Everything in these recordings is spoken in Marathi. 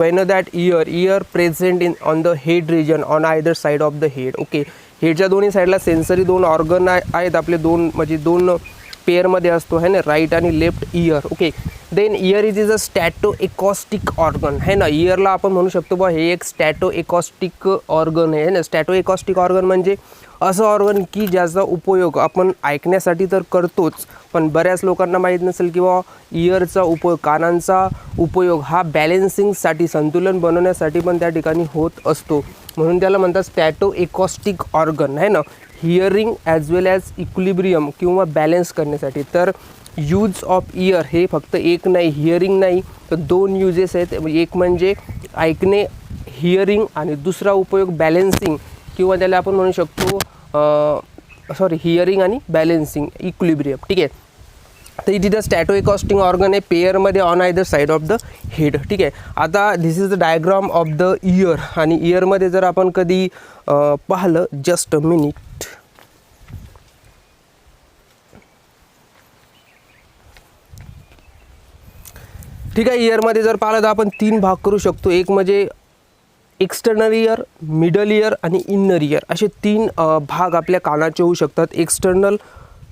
I know that ear present in on the head region on either side of the head. Okay, हेडच्या दोन्ही साईडला सेन्सरी दोन ऑर्गन आहेत आपले, दोन म्हणजे दोन पेअरमध्ये असतो है ना, राईट आणि left ear. Okay, then ear is a statoacoustic organ है ना. इयरला आपण म्हणू शकतो बा हे एक स्टॅटो एकॉस्टिक ऑर्गन आहे ना. स्टॅटो एकॉस्टिक ऑर्गन म्हणजे असं ऑर्गन की ज्याचा उपयोग आपण ऐकण्यासाठी तर करतोच, पण बऱ्याच लोकांना माहीत नसेल किंवा इयरचा उपयोग, कानांचा उपयोग हा बॅलेन्सिंगसाठी, संतुलन बनवण्यासाठी पण त्या ठिकाणी होत असतो. म्हणून त्याला म्हणतात स्टॅटो एकॉस्टिक ऑर्गन है ना. हिअरिंग ॲज वेल ॲज इक्विलिब्रियम किंवा बॅलेन्स करण्यासाठी. तर यूज ऑफ इयर हे फक्त एक नाही, हिअरिंग नाही, तर दोन युजेस आहेत. एक म्हणजे ऐकणे, हिअरिंग, आणि दुसरा उपयोग बॅलेन्सिंग किंवा त्याला आपण म्हणू शकतो हिअरिंग आणि बॅलेन्सिंग, इक्विलिब्रियम. ठीक आहे. तर इथे द स्टॅटो एकॉस्टिक ऑर्गन आहे पेअरमध्ये on either side of the head. ठीक आहे. आता this is the diagram of the ear. आणि इयरमध्ये जर आपण कधी पाहिलं, जस्ट अ मिनिट, ठीक आहे, इयरमध्ये जर पाहिलं तर आपण तीन भाग करू शकतो. एक म्हणजे एक्सटर्नल इयर, मिडल इयर आणि इन्नर इयर, असे तीन भाग आपल्या कानाचे होऊ शकतात. एक्सटर्नल,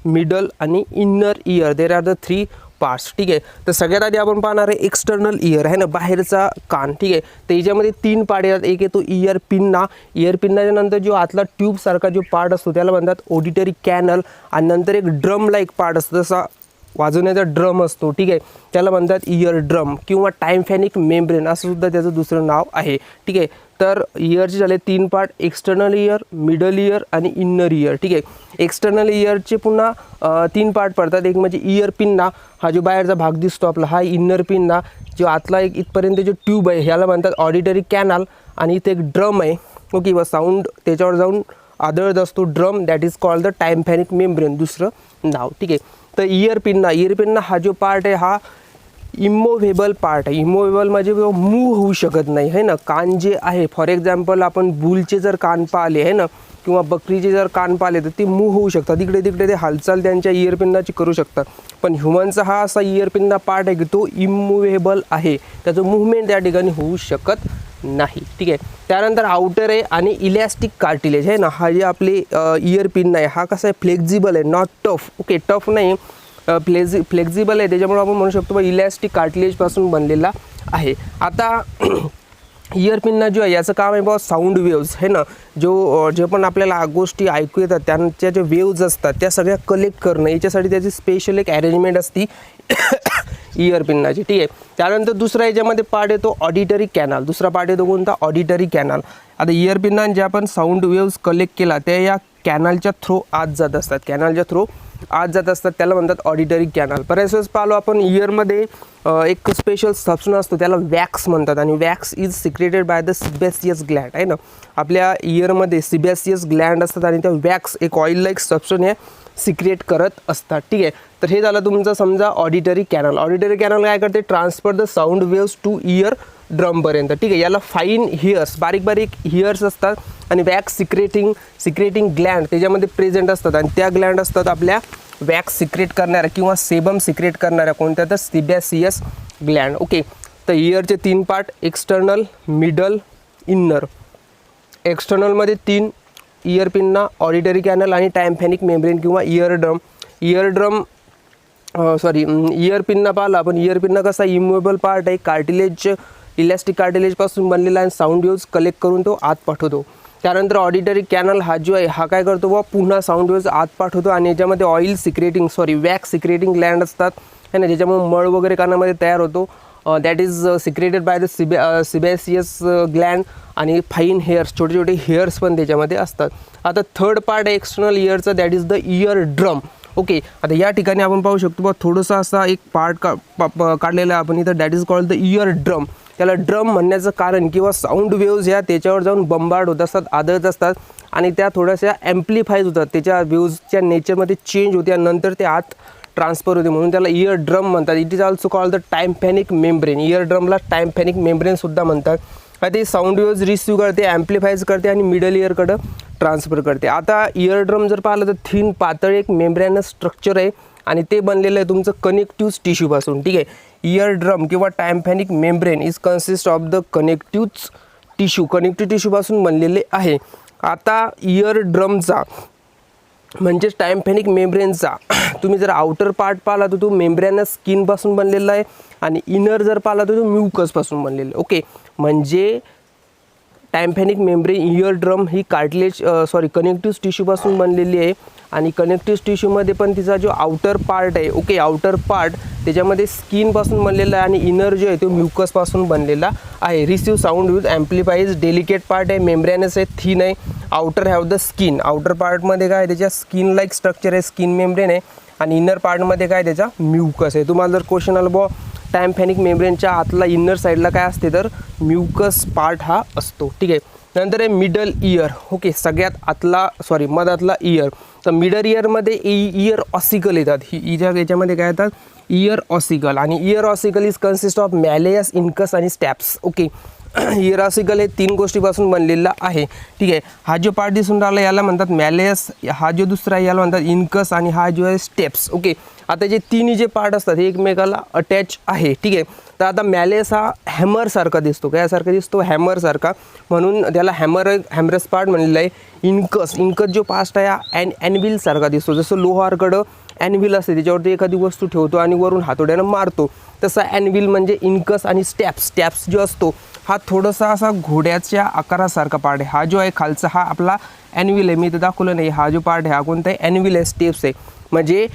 मिडल आणि inner year, there are the three parts. ठीक आहे. तर सगळ्यात आधी आपण पाहणार आहे एक्सटर्नल इयर आहे ना, बाहेरचा कान. ठीक आहे. तर याच्यामध्ये तीन पार्ट येतात. एक येतो इयर पिन्ना. इयर पिन्नाच्या नंतर जो आतला ट्यूबसारखा जो पार्ट असतो त्याला म्हणतात ऑडिटरी कॅनल. आणि नंतर एक ड्रम लाईक पार्ट असतो, जसा वाजवण्याचा ड्रम असतो. ठीक आहे, त्याला म्हणतात इयर ड्रम किंवा टायम्फॅनिक मेम्ब्रेन असं सुद्धा त्याचं दुसरं नाव आहे. ठीक आहे. तर इयरचे झाले तीन part, external year, middle year आणि इन्नर इयर. ठीक आहे. एक्सटर्नल इयरचे पुन्हा तीन पार्ट पडतात. एक म्हणजे इयर पिन्ना, हा जो बाहेरचा भाग दिसतो आपला हा इन्नर पिन्ना. जो आतला एक इथपर्यंत जो ट्यूब आहे ह्याला म्हणतात ऑडिटरी कॅनल. आणि इथे एक ड्रम आहे. ओके, व साऊंड त्याच्यावर जाऊन आदळत असतो drum, that is called the tympanic membrane, दुसरं नाव. ठीक आहे. तर इयर पिन्ना हा जो पार्ट आहे हा इमोव्हेबल पार्ट आहे. इमोव्हेबल म्हणजे मूव्ह होऊ शकत नाही है ना. कान जे आहे, फॉर एक्झाम्पल आपण बुलचे जर कान पाहिले आहे ना, किंवा बकरीचे जर कान पाहिले तर ते मूव्ह होऊ शकतात, इकडे तिकडे ते हालचाल त्यांच्या इयर पिन्नाची करू शकतात. पण ह्युमनचा हा असा इयर पिन्ना पार्ट आहे की तो इमूव्हेबल आहे, त्याचं मूव्हमेंट त्या ठिकाणी होऊ शकत नाही. ठीक आहे. त्यानंतर आउटर आहे आणि इलॅस्टिक कार्टिलेज आहे ना. हा जे आपले इयर पिन्ना आहे हा कसा आहे, फ्लेक्झिबल आहे, नॉट टफ. ओके, टफ नाही, फ्लेक्झिबल आहे, त्याच्यामुळे आपण म्हणू शकतो इलॅस्टिक कार्टिलेजपासून बनलेला आहे. आता इयर पिन्ना जो आहे याचं काम आहे बाबा साऊंड वेव्स है ना, जे पण आपल्याला गोष्टी ऐकू येतात त्यांच्या ज्या वेव्ज असतात त्या सगळ्या कलेक्ट करणं, याच्यासाठी त्याची स्पेशल एक अरेंजमेंट असती इयर पिन्नाची. ठीक आहे. त्यानंतर दुसरा याच्यामध्ये पार्ट येतो ऑडिटरी कॅनल. दुसरा पार्ट येतो कोणता, ऑडिटरी कॅनल. आता इयर पिन्ना जे आपण साऊंड वेव्स कलेक्ट केला त्या या कॅनलच्या थ्रू आत जात असतात, कॅनलच्या थ्रू आत जात असतात, त्याला म्हणतात ऑडिटरी कॅनल. बऱ्याच वेळेस पाहिलो आपण इयरमध्ये एक स्पेशल सबस्टन्स असतो त्याला वॅक्स म्हणतात, आणि wax is secreted by the sebaceous gland आहे ना. आपल्या इयरमध्ये सिबॅसियस ग्लँड असतात आणि त्या वॅक्स एक ऑइल लाईक सबस्टन्स हे सिक्रेट करत असतात. ठीक आहे. तर हे झालं तुमचं समजा ऑडिटरी कॅनल. ऑडिटरी कॅनल काय करते, transfer the sound waves to ear ड्रमपर्यंत. ठीक आहे. याला फाईन हिअर्स, बारीक बारीक हिअर्स असतात आणि वॅक्स सिक्रेटिंग ग्लँड त्याच्यामध्ये प्रेझेंट असतात, आणि त्या ग्लँड असतात आपल्या वॅक्स सिक्रेट करणाऱ्या किंवा सेबम सिक्रेट करणाऱ्या, कोणत्या तर सिबॅसियस ग्लँड. ओके. तर इयरचे तीन पार्ट, एक्सटर्नल, मिडल, इन्नर. एक्सटर्नलमध्ये तीन, इयर पिन्ना, ऑडिटरी कॅनल आणि टायम्फॅनिक मेम्ब्रेन किंवा इयर पिन्ना पाहिला आपण. इयर पिन्ना कसा इमूव्हेबल पार्ट आहे, कार्टिलेज, इलॅस्टिक कार्टिलेजपासून बनलेला आहे, साऊंड वेव्स कलेक्ट करून तो आत पाठवतो. त्यानंतर ऑडिटरी कॅनल हा जो आहे हा काय करतो बा, पुन्हा साऊंड वेव्स आत पाठवतो, आणि याच्यामध्ये वॅक्स सिक्रेटिंग ग्लँड असतात है ना, ज्याच्यामुळे मळ वगैरे कानामध्ये तयार होतो. That is secreted by the sebaceous gland, आणि फाईन हेअर्स, छोटे छोटे हेअर्स पण त्याच्यामध्ये असतात. आता थर्ड पार्ट आहे एक्सटर्नल इयरचा, that is the ear drum. Okay. आता या ठिकाणी आपण पाहू शकतो बा थोडंसं असा एक पार्ट काढलेला आहे आपण इथं, that is called the ear drum. त्याला ड्रम म्हणण्याचं कारण किंवा साऊंड वेव्ज ह्या त्याच्यावर जाऊन बंबार्ड होत असतात, आदळत असतात, आणि त्या थोड्याशा ॲम्प्लिफाईज होतात, त्याच्या वेव्जच्या नेचरमध्ये चेंज होते आणि नंतर ते आत ट्रान्सफर होते, म्हणून त्याला इयर ड्रम म्हणतात. It is also called the tympanic membrane. Ear ड्रमला टायम्फॅनिक मेम्ब्रेनसुद्धा म्हणतात. ते साऊंड वेव्ज रिसीव्ह करते, ॲम्प्लिफाईज करते आणि मिडल इयरकडं ट्रान्सफर करते. आता इयर ड्रम जर पाहिलं तर थिन पातळ एक मेम्ब्रेनस स्ट्रक्चर आहे, आणि ते बनलेलं आहे तुमचं कनेक्टिव्ह टिश्यूपासून. ठीक आहे. इयर ड्रम किंवा tympanic membrane is consist of the connective tissue, connective टिश्यूपासून बनलेले आहे. आता इयर ड्रमचा म्हणजेच टायम्पॅनिक मेम्ब्रेनचा तुम्ही जर आउटर पार्ट पाहिला तर तो मेम्ब्रेनस स्किनपासून बनलेला आहे आणि इनर जर पाहिला तर तो म्युकसपासून बनलेला आहे. ओके, म्हणजे टायम्पॅनिक मेम्ब्रेन इयर ड्रम ही कनेक्टिव्ह टिश्यूपासून बनलेली आहे आणि कनेक्टिव्ह टिश्यूमध्ये पण तिचा जो आउटर पार्ट आहे, ओके, आउटर पार्ट त्याच्यामध्ये स्किनपासून बनलेला आहे आणि इनर जो आहे तो म्युकसपासून बनलेला आहे. Receive sound with amplifies, delicate part आहे, मेम्ब्रेनस आहे, थिन आहे, outer have the skin. Outer पार्टमध्ये काय त्याच्या स्किन लाईक स्ट्रक्चर आहे, स्किन मेम्ब्रेन आहे आणि इनर पार्टमध्ये काय त्याचा म्युकस आहे. तुम्हाला जर क्वेश्चन आलं बुवा टायम्पॅनिक मेम्ब्रेनच्या आतला इनर साईडला काय असते तर म्युकस पार्ट हा असतो. ठीक आहे. नंतर आहे मिडल इयर. ओके, सगळ्यात मधातला इयर. तर मिडल इयरमध्ये इयर ऑसिकल येतात. याच्यामध्ये काय येतात इयर ऑसिकल आणि ear ossicle is consist of malleus, incus आणि स्टॅप्स. ओके, इयर ऑसिकल हे 3 गोष्टीपासून बनलेला आहे. ठीक आहे. हा जो पार्ट दिसून राहिला याला म्हणतात मॅलेयस, हा जो दुसरा आहे याला म्हणतात इनकस आणि हा जो आहे स्टेप्स. ओके, आता जे तिन्ही जे पार्ट असतात हे एकमेकाला अटॅच आहे. ठीक आहे. तर आता मॅलेयस हा हॅमरसारखा दिसतो. काय दिसतो हॅमरसारखा, म्हणून त्याला हॅमरस पार्ट म्हणलेला आहे. इनकस जो पास्ट आहे हा ॲनव्हिलसारखा दिसतो. जसं लोहारकडं ॲनव्हिल असते त्याच्यावरती एखादी वस्तू ठेवतो आणि वरून हातोड्यानं मारतो, तसा ॲनव्हिल म्हणजे इनकस. आणि स्टॅप्स जो असतो हा थोडासा असा घोड्याच्या आकारासारखा पार्ट आहे. हा जो आहे खालचा हा आपला ॲनव्हिल आहे, मी इथं दाखवलं नाही. हा जो पार्ट आहे हा कोणता आहे ॲनव्हिल आहे, स्टेप्स आहे. म्हणजे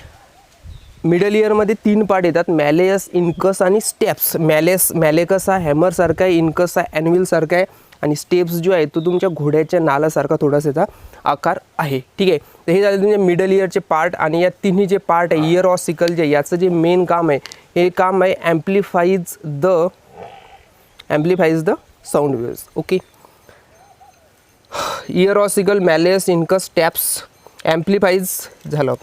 मिडल इयरमध्ये 3 पार्ट येतात, मॅलेयस, इनकस आणि स्टेप्स. मॅलेकस हा हॅमरसारखा आहे, इनकस हा ॲनव्हिलसारखा आहे आणि स्टेप्स जो आहे तो तुमच्या घोड्याच्या नालासारखा थोडासा त्याचा आकार आहे. ठीक आहे. तर हे झाले तुमचे मिडल इयरचे पार्ट. आणि या तिन्ही जे पार्ट आहे इयर ऑसिकल जे याचं जे मेन काम आहे हे काम आहे amplifies the sound waves. Okay, ear ossicle, malleus, incus, stapes, amplifies झालं.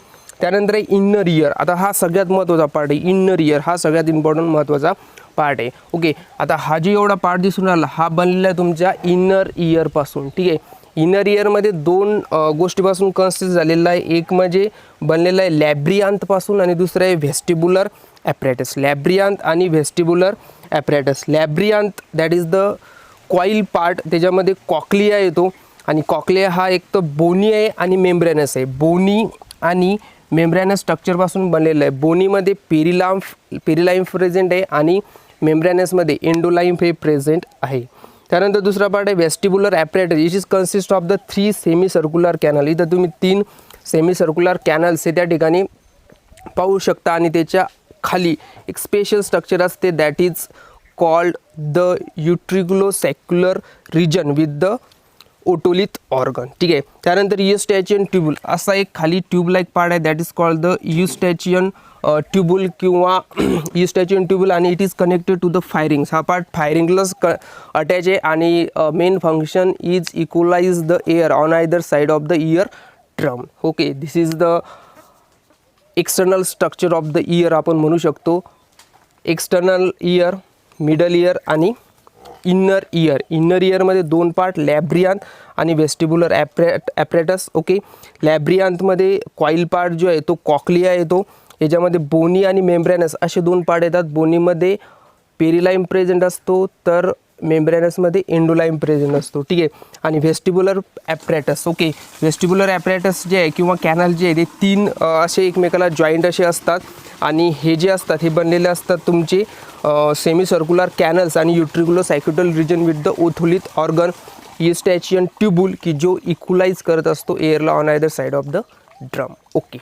त्यानंतर आहे इन्नर इयर. आता हा सगळ्यात महत्त्वाचा पार्ट आहे. इन्नर इयर हा सगळ्यात इम्पॉर्टंट महत्त्वाचा पार्ट आहे. ओके, आता हा जो एवढा पार्ट दिसून राहिला हा बनलेला आहे तुमच्या इन्नर इयरपासून. ठीक आहे. इनर इयरमध्ये 2 गोष्टीपासून कन्सिस्ट झालेला आहे. एक म्हणजे बनलेला आहे लॅब्रियांथपासून आणि दुसरं आहे व्हेस्टिब्युलर ॲपरेटस. लॅब्रियांथ आणि vestibular apparatus. Labyrinth that is the coil part, त्याच्यामध्ये कॉक्लिया येतो आणि कॉक्लिया हा एक तर बोनी आहे आणि मेम्ब्रेनस आहे. बोनी आणि मेम्ब्रेनस स्ट्रक्चरपासून बनलेलं आहे. बोनीमध्ये पेरिलाइम्फ प्रेझेंट आहे आणि मेम्ब्रेनसमध्ये एंडोलाइम्फ हे प्रेझेंट आहे. त्यानंतर दुसरा पार्ट आहे vestibular apparatus. It is consist of the 3 semi circular canal. इथं तुम्ही 3 सेमी सर्क्युलर कॅनल्स हे त्या ठिकाणी पाहू शकता आणि त्याच्या खाली एक स्पेशल स्ट्रक्चर असते that is called the utriculosaccular region with the otolith organ. ठीक आहे. त्यानंतर युस्टॅचियन ट्यूबुल असा एक खाली ट्यूब लाईक पार्ट आहे that is called the Eustachian tubule किंवा युस्टॅचियन ट्यूबुल आणि it is connected to the pharynx. हा पार्ट फायरिंगलाच अटॅच आहे आणि main function is equalize the air on either side of the ear drum. Okay, this is the external structure of the year आपण म्हणू शकतो. एक्सटर्नल इयर, मिडल इयर आणि इन्नर इयर. इन्नर इयरमध्ये 2 पार्ट लॅब्रियांथ आणि vestibular apparatus. Okay, लॅब्रियांथमध्ये coil part जो आहे तो कॉक्लिया येतो. याच्यामध्ये बोनी आणि मेम्ब्रेनस असे 2 पार्ट येतात. बोनीमध्ये पेरिलाइम प्रेझेंट असतो तर मेम्ब्रेनसमध्ये एंडोलाइम प्रेझेंट असतो. ठीक आहे. आणि व्हेस्टिब्युलर ॲपरेटस. ओके, व्हेस्टिब्युलर ॲपरेटस जे आहे किंवा कॅनल जे आहे ते 3 असे एकमेकाला जॉईंट असे असतात आणि हे जे असतात हे बनलेले असतात तुमचे सेमी सर्क्युलर कॅनल्स आणि utriculosaccular region with the otolith organ, Eustachian tubule की जो इक्वलाइज करत असतो एअरला on either side of the drum. Okay.